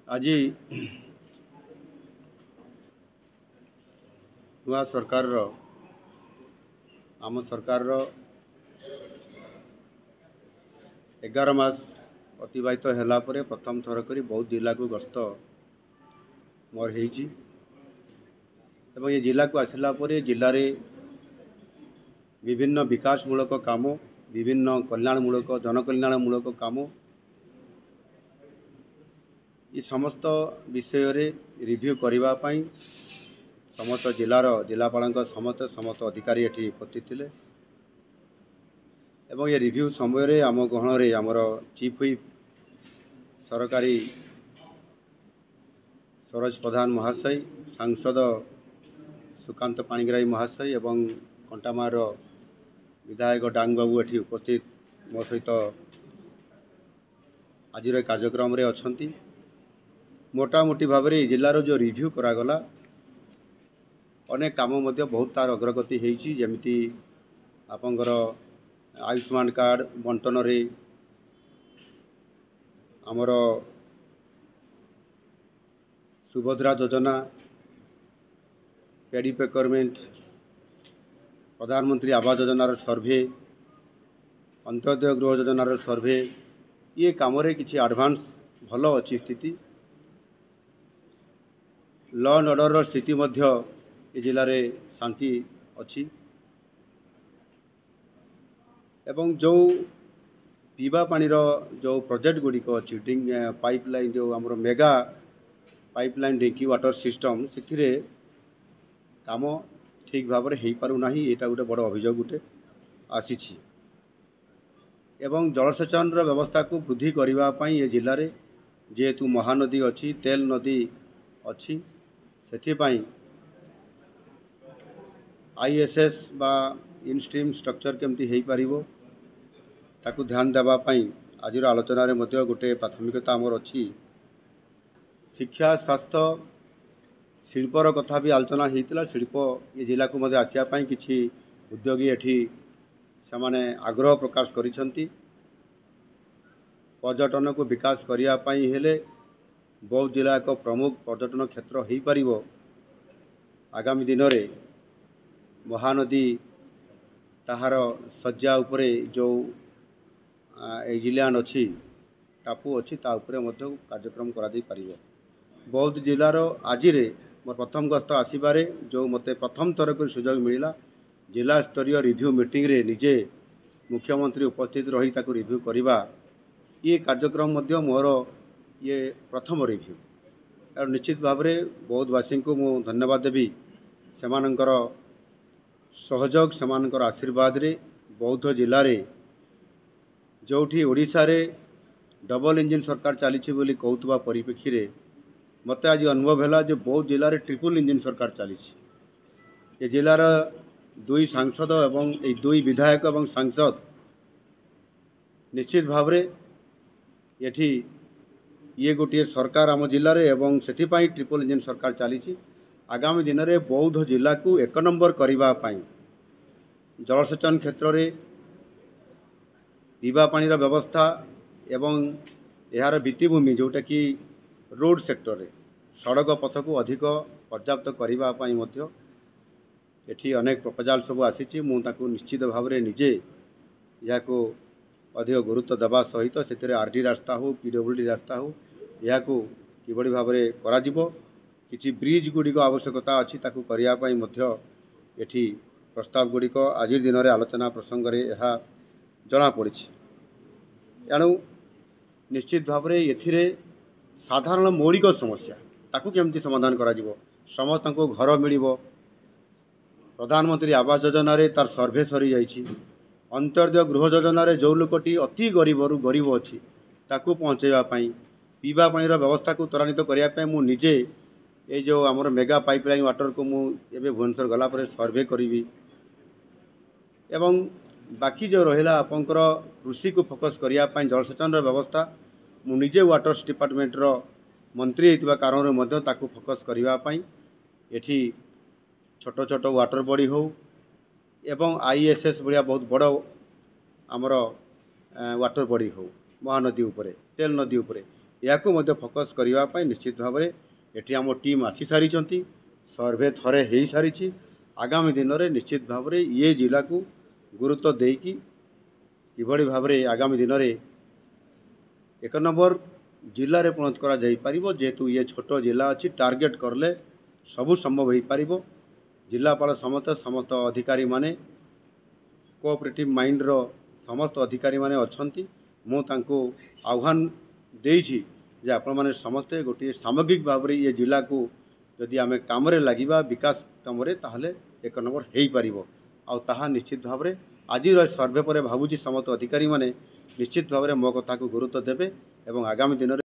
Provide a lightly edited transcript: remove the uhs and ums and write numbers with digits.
आज नुआ सरकार आम सरकार 11 मास अतिबाहित होला परे प्रथम थर करी बौद्ध जिला को गस्त मोर होईची एवं ये जिला को आसिला परे जिले रे विभिन्न विकासमूलक काम विभिन्न कल्याणमूलक जनकल्याणमूलक काम ये समस्त विषय रे रिव्यू करबा पई समस्त जिलार जिलापाल समस्त अधिकारी एटी उपस्थित थिले एवं ये रिव्यू समय रे आम गहण रे आमर चीफ हुईप सरकारी सरोज प्रधान महाशय सांसद सुकांत पाणिग्राही महाशय एवं कंटामार विधायक डांग बाबू एटी उपस्थित मो सहित आज कार्यक्रम रे अछंती। मोटामोटी भाव में जिलार जो रिव्यू करागला अनेक काम मध्य बहुत तार अग्रगति होईची जेमिति आपंकर आयुष्मान कार्ड बंटन रे आमर सुभद्रा योजना पेडी पेकरमेंट प्रधानमंत्री आवास योजनार सर्वे अंत्योदय गृह योजनार सर्वे ये काम रे किछि एडवांस भलो अच्छी स्थिति लॉ एंड ऑर्डर स्थिति मध्य ए जिले में शांति अच्छी एवं जो पीवा पानीर जो प्रोजेक्ट गुड़िक अच्छी पाइपलाइन जो आमर mega pipeline drinking water system से काम ठीक भाव में हो पारना यहाँ गोटे बड़ अभियोग गोटे आसी एवं जलसेचन व्यवस्था को वृद्धि करने ये जिले में जेहेतु महानदी अच्छी तेल नदी अच्छी से आईएसएस बा इनस्ट्रीम स्ट्रक्चर केमती हो पारिबो ताकू ध्यान देवाई आज आलोचन में गोटे प्राथमिकता आमर अच्छी शिक्षा स्वास्थ्य शिल्पर कथा भी आलोचना होता शिल्प ये जिला को मध्य आसापी किसी उद्योगी एठी से आग्रह प्रकाश करिसेंती पर्यटन को विकास करने हेले बौद्ध जिला एक प्रमुख पर्यटन क्षेत्र हो पारिबो। आगामी दिन में महानदी ताहार सज्जा उपरे जो एजिलैंड अच्छी टापू अच्छी ता उपरे मध्य कार्यक्रम करा दे पारिबो। बौद्ध जिलार आज मोर प्रथम गस्त आसबारे जो मते प्रथम थर को सुजोग मिला जिला स्तरीय रिव्यू मीटिंग रे निजे मुख्यमंत्री उपस्थित रही ताकू रिव्यू करवा ये कार्यक्रम मध्य मोर ये प्रथम रिव्यू और निश्चित भाव में बौद्धवासी को मु धन्यवाद देवी सेमानंकर सहयोग सेमानंकर आशीर्वाद रे बौद्ध जिले रे जोठी ओडिशा रे डबल इंजिन सरकार चली बोली कहूबा परिप्रेक्षी रे मते आज अनुभव है जो बौद्ध जिले में ट्रिपल इंजिन सरकार चली ये जिलार दुई सांसद एवं दुई विधायक एवं सांसद निश्चित भाव में ये ये गोटे सरकार आम जिले में एवं से ट्रिपल इंजिन सरकार चली आगामी दिन में बौद्ध जिला को एक नंबर करने जलसेचन क्षेत्र में पीवा पानी व्यवस्था एवं यार भित्तिभूमि जोटा कि रोड सेक्टर रे सड़क पथ को अधिक पर्याप्त करने एठी अनेक प्रपोजाल सब आसी निश्चित भाव में निजे या अधिक गुरुत्व देवा सहित से आरडी रास्ता हो पीडब्ल्यूडी रास्ता हो या कि भाव में किसी ब्रिज गुड़िक आवश्यकता अच्छी करने एठी प्रस्ताव गुड़िक आज दिन में आलोचना प्रसंग में यह जमापड़ी एणु निश्चित भाव में ये साधारण मौलिक समस्या ताकू केमती समाधान करा समस्त को घर मिल प्रधानमंत्री आवास योजना रे तार सर्वे सरी जाइए अंत्योदय गृह योजना रे जो लोकटी अति गरीब रु गरीब अच्छी ताकू पहुँचाइवाई पीवा पानी व्यवस्था को त्वरान्वित करने मु निजे ये जो आमर मेगा पाइपलाइन वाटर को मुझे भुवनेश्वर गलापर सर्वे करी एवं बाकी जो रहा आपंकर कृषि को फोकस करने जलसेचन व्यवस्था मु निजे वाटर्स डिपार्टमेंट रो मंत्री होता कारण ताकू फोकस करने एठी छोट छोट वाटर बॉडी हो एवं आईएसएस भाया बहुत बड़ आमर वाटर बॉडी हो महानदी उपरे तेल नदी उपरे याकू मध्य फोकस करने निश्चित भाव में एटी आम टीम आसी सारी सर्वे थरे हो सारी आगामी दिन में निश्चित भाव में ये जिला को गुरुत्व देकी किभली भाव में आगामी दिन में एक नंबर जिले में परिणत करा जेहेतु ये छोट जिला अच्छी टार्गेट करले सबू संभव हो पार जिलापाल समस्त अधिकारी माने कोऑपरेटिव माइंड रो समस्त अधिकारी माने अच्छी मुझे आह्वान देछि जे आपण माने समस्ते गोटे सामग्रिक भाव में ये जिला को जदि आम कम लगे विकास कम ताहले एक नंबर हो पार आ निश्चित भाव में आज सर्वे पर भावुँ समस्त अधिकारी माने निश्चित भाव में मो कथा को गुरुत्व देवे और आगामी दिन